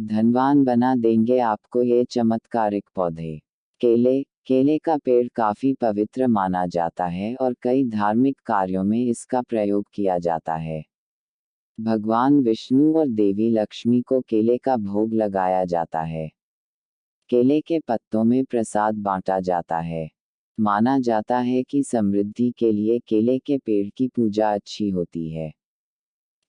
धनवान बना देंगे आपको ये चमत्कारिक पौधे। केले। केले का पेड़ काफी पवित्र माना जाता है और कई धार्मिक कार्यों में इसका प्रयोग किया जाता है। भगवान विष्णु और देवी लक्ष्मी को केले का भोग लगाया जाता है। केले के पत्तों में प्रसाद बांटा जाता है। माना जाता है कि समृद्धि के लिए केले के पेड़ की पूजा अच्छी होती है।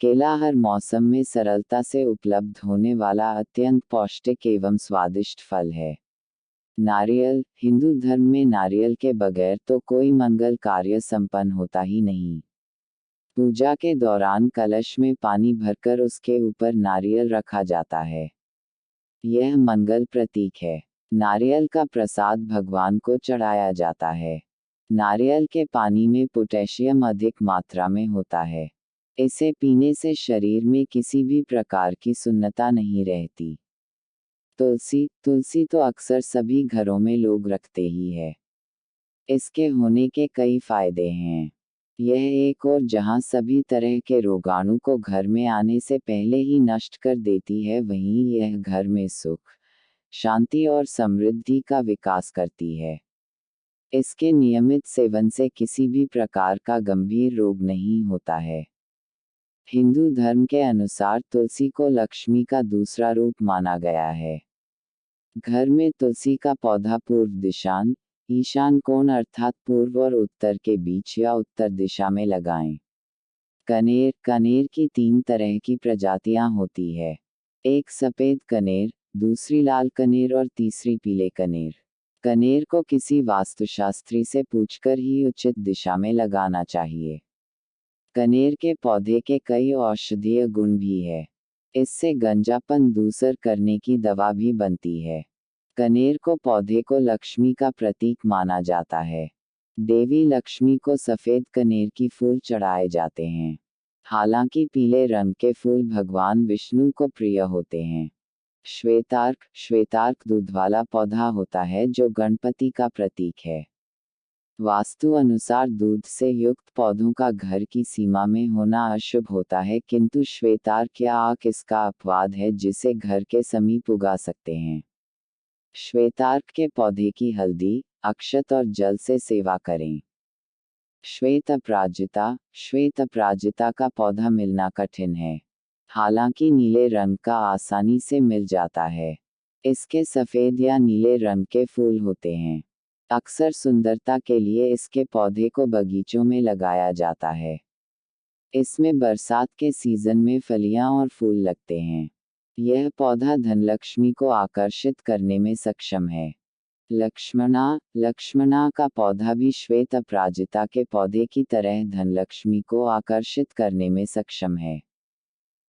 केला हर मौसम में सरलता से उपलब्ध होने वाला अत्यंत पौष्टिक एवं स्वादिष्ट फल है। नारियल। हिंदू धर्म में नारियल के बगैर तो कोई मंगल कार्य संपन्न होता ही नहीं। पूजा के दौरान कलश में पानी भरकर उसके ऊपर नारियल रखा जाता है। यह मंगल प्रतीक है। नारियल का प्रसाद भगवान को चढ़ाया जाता है। नारियल के पानी में पोटेशियम अधिक मात्रा में होता है। इसे पीने से शरीर में किसी भी प्रकार की सुन्नता नहीं रहती। तुलसी। तुलसी तो अक्सर सभी घरों में लोग रखते ही है। इसके होने के कई फायदे हैं। यह एक और जहां सभी तरह के रोगाणु को घर में आने से पहले ही नष्ट कर देती है, वहीं यह घर में सुख, शांति और समृद्धि का विकास करती है। इसके नियमित सेवन से किसी भी प्रकार का गंभीर रोग नहीं होता है। हिंदू धर्म के अनुसार तुलसी को लक्ष्मी का दूसरा रूप माना गया है। घर में तुलसी का पौधा पूर्व दिशान, ईशान कोण अर्थात पूर्व और उत्तर के बीच या उत्तर दिशा में लगाएं। कनेर। कनेर की 3 तरह की प्रजातियां होती है। एक सफेद कनेर, दूसरी लाल कनेर और तीसरी पीले कनेर। कनेर को किसी वास्तुशास्त्री से पूछकर ही उचित दिशा में लगाना चाहिए। कनेर के पौधे के कई औषधीय गुण भी है। इससे गंजापन दूर करने की दवा भी बनती है। कनेर को पौधे को लक्ष्मी का प्रतीक माना जाता है। देवी लक्ष्मी को सफेद कनेर की फूल चढ़ाए जाते हैं। हालांकि पीले रंग के फूल भगवान विष्णु को प्रिय होते हैं। श्वेतार्क। श्वेतार्क दूध वाला पौधा होता है जो गणपति का प्रतीक है। वास्तु अनुसार दूध से युक्त पौधों का घर की सीमा में होना अशुभ होता है, किंतु श्वेतार्क या आक इसका अपवाद है जिसे घर के समीप उगा सकते हैं। श्वेतार्क के पौधे की हल्दी, अक्षत और जल से सेवा करें। श्वेत अपराजिता। श्वेत अपराजिता का पौधा मिलना कठिन है। हालांकि नीले रंग का आसानी से मिल जाता है। इसके सफेद या नीले रंग के फूल होते हैं। अक्सर सुंदरता के लिए इसके पौधे को बगीचों में लगाया जाता है। इसमें बरसात के सीजन में फलियां और फूल लगते हैं। यह पौधा धनलक्ष्मी को आकर्षित करने में सक्षम है। लक्ष्मणा। लक्ष्मणा का पौधा भी श्वेत अपराजिता के पौधे की तरह धनलक्ष्मी को आकर्षित करने में सक्षम है,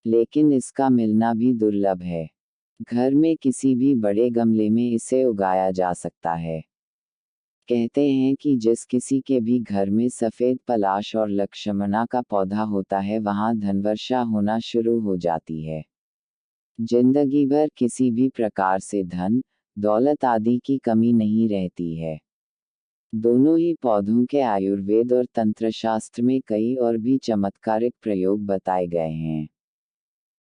लेकिन इसका मिलना भी दुर्लभ है। घर में किसी भी बड़े गमले में इसे उगाया जा सकता है। कहते हैं कि जिस किसी के भी घर में सफेद पलाश और लक्ष्मणा का पौधा होता है, वहां धनवर्षा होना शुरू हो जाती है। जिंदगी भर किसी भी प्रकार से धन, दौलत आदि की कमी नहीं रहती है। दोनों ही पौधों के आयुर्वेद और तंत्रशास्त्र में कई और भी चमत्कारिक प्रयोग बताए गए हैं।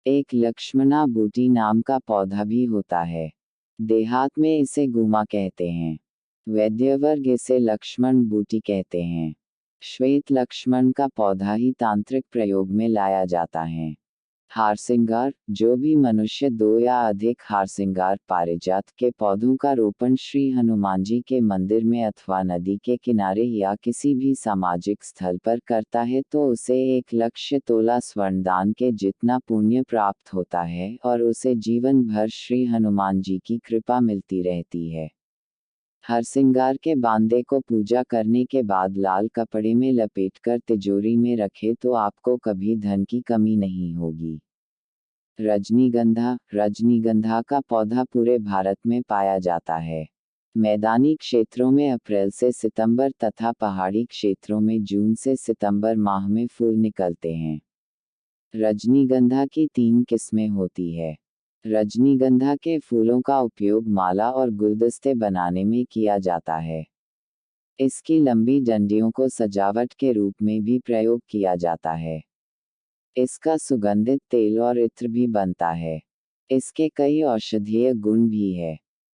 एक लक्ष्मणा बूटी नाम का पौधा भी होता है। देहात में इसे गुमा कहते हैं। वैद्यवर्ग इसे लक्ष्मण बूटी कहते हैं। श्वेत लक्ष्मण का पौधा ही तांत्रिक प्रयोग में लाया जाता है। हारसिंगार। जो भी मनुष्य 2 या अधिक हारसिंगार पारिजात के पौधों का रोपण श्री हनुमान जी के मंदिर में अथवा नदी के किनारे या किसी भी सामाजिक स्थल पर करता है तो उसे 1 लक्ष तोला स्वर्ण दान के जितना पुण्य प्राप्त होता है और उसे जीवन भर श्री हनुमान जी की कृपा मिलती रहती है। हरसिंगार के बांदे को पूजा करने के बाद लाल कपड़े में लपेटकर तिजोरी में रखें तो आपको कभी धन की कमी नहीं होगी। रजनीगंधा। रजनीगंधा का पौधा पूरे भारत में पाया जाता है। मैदानी क्षेत्रों में अप्रैल से सितंबर तथा पहाड़ी क्षेत्रों में जून से सितंबर माह में फूल निकलते हैं। रजनीगंधा की 3 किस्में होती है। रजनीगंधा के फूलों का उपयोग माला और गुलदस्ते बनाने में किया जाता है। इसकी लंबी डंडियों को सजावट के रूप में भी प्रयोग किया जाता है। इसका सुगंधित तेल और इत्र भी बनता है। इसके कई औषधीय गुण भी है।